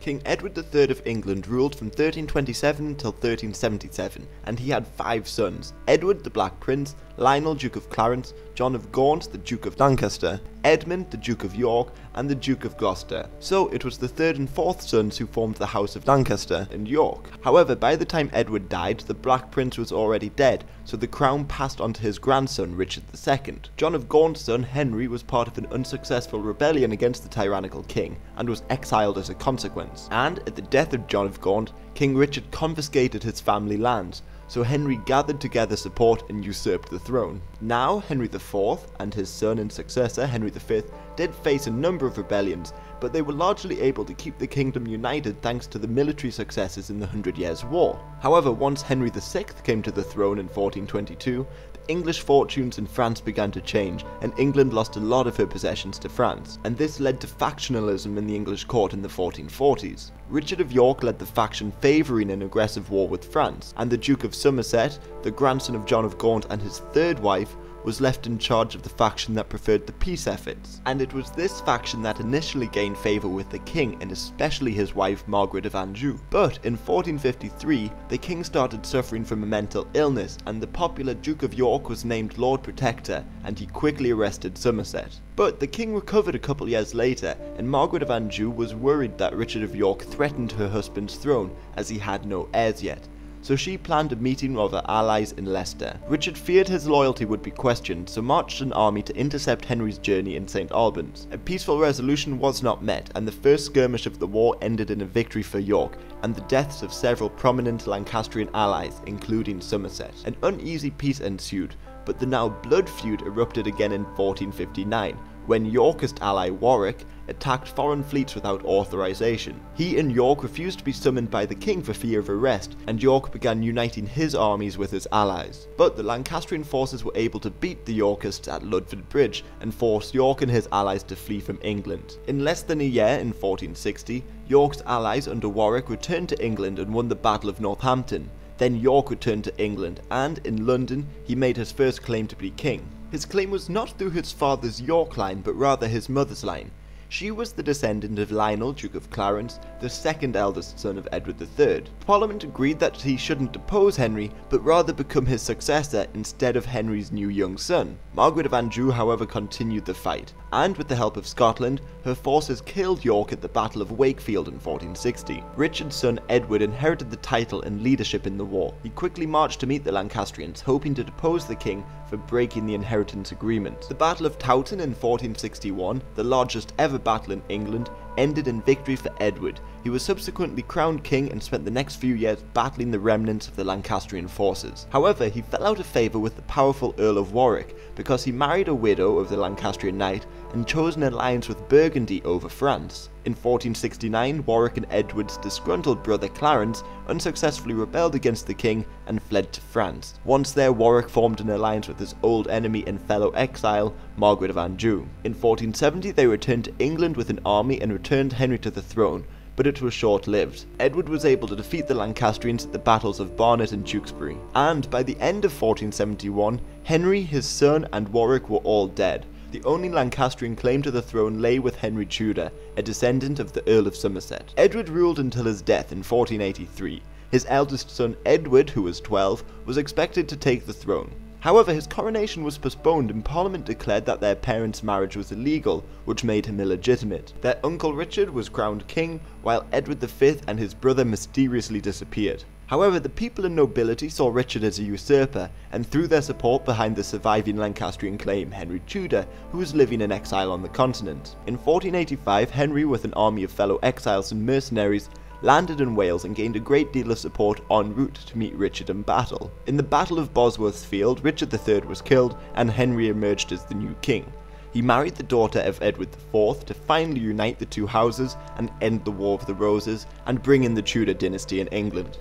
King Edward III of England ruled from 1327 till 1377, and he had 5 sons: Edward the Black Prince, Lionel Duke of Clarence, John of Gaunt the Duke of Lancaster, Edmund the Duke of York, and the Duke of Gloucester. So it was the 3rd and 4th sons who formed the House of Lancaster and York. However, by the time Edward died, the Black Prince was already dead, so the crown passed on to his grandson Richard II. John of Gaunt's son Henry was part of an unsuccessful rebellion against the tyrannical king, and was exiled as a consequence. And at the death of John of Gaunt, King Richard confiscated his family lands, so Henry gathered together support and usurped the throne. Now, Henry IV and his son and successor Henry V did face a number of rebellions, but they were largely able to keep the kingdom united thanks to the military successes in the 100 Years' War. However, once Henry VI came to the throne in 1422, the English fortunes in France began to change, and England lost a lot of her possessions to France, and this led to factionalism in the English court in the 1440s. Richard of York led the faction favouring an aggressive war with France, and the Duke of Somerset, the grandson of John of Gaunt and his 3rd wife, was left in charge of the faction that preferred the peace efforts. And it was this faction that initially gained favour with the king, and especially his wife Margaret of Anjou. But in 1453, the king started suffering from a mental illness, and the popular Duke of York was named Lord Protector, and he quickly arrested Somerset. But the king recovered a couple years later, and Margaret of Anjou was worried that Richard of York threatened her husband's throne, as he had no heirs yet. So she planned a meeting of her allies in Leicester. Richard feared his loyalty would be questioned, so marched an army to intercept Henry's journey in St. Albans. A peaceful resolution was not met, and the first skirmish of the war ended in a victory for York, and the deaths of several prominent Lancastrian allies, including Somerset. An uneasy peace ensued, but the now blood feud erupted again in 1459, when Yorkist ally Warwick attacked foreign fleets without authorization. He and York refused to be summoned by the king for fear of arrest, and York began uniting his armies with his allies. But the Lancastrian forces were able to beat the Yorkists at Ludford Bridge, and forced York and his allies to flee from England. In less than a year, in 1460, York's allies under Warwick returned to England and won the Battle of Northampton. Then York returned to England, and in London he made his first claim to be king. His claim was not through his father's York line, but rather his mother's line. She was the descendant of Lionel, Duke of Clarence, the 2nd eldest son of Edward III. Parliament agreed that he shouldn't depose Henry, but rather become his successor instead of Henry's new young son. Margaret of Anjou, however, continued the fight, and with the help of Scotland, her forces killed York at the Battle of Wakefield in 1460. Richard's son Edward inherited the title and leadership in the war. He quickly marched to meet the Lancastrians, hoping to depose the king for breaking the inheritance agreement. The Battle of Towson in 1461, the largest ever battle in England, ended in victory for Edward. He was subsequently crowned king and spent the next few years battling the remnants of the Lancastrian forces. However, he fell out of favour with the powerful Earl of Warwick, because he married a widow of the Lancastrian knight and chose an alliance with Burgundy over France. In 1469, Warwick and Edward's disgruntled brother Clarence unsuccessfully rebelled against the king and fled to France. Once there, Warwick formed an alliance with his old enemy and fellow exile, Margaret of Anjou. In 1470, they returned to England with an army and returned Henry to the throne, but it was short-lived. Edward was able to defeat the Lancastrians at the battles of Barnet and Tewkesbury, and by the end of 1471, Henry, his son, and Warwick were all dead. The only Lancastrian claim to the throne lay with Henry Tudor, a descendant of the Earl of Somerset. Edward ruled until his death in 1483. His eldest son Edward, who was 12, was expected to take the throne. However, his coronation was postponed, and Parliament declared that their parents' marriage was illegal, which made him illegitimate. Their uncle Richard was crowned king, while Edward V and his brother mysteriously disappeared. However, the people and nobility saw Richard as a usurper, and threw their support behind the surviving Lancastrian claim, Henry Tudor, who was living in exile on the continent. In 1485, Henry, with an army of fellow exiles and mercenaries, landed in Wales and gained a great deal of support en route to meet Richard in battle. In the Battle of Bosworth Field, Richard III was killed, and Henry emerged as the new king. He married the daughter of Edward IV to finally unite the two houses and end the War of the Roses, and bring in the Tudor dynasty in England.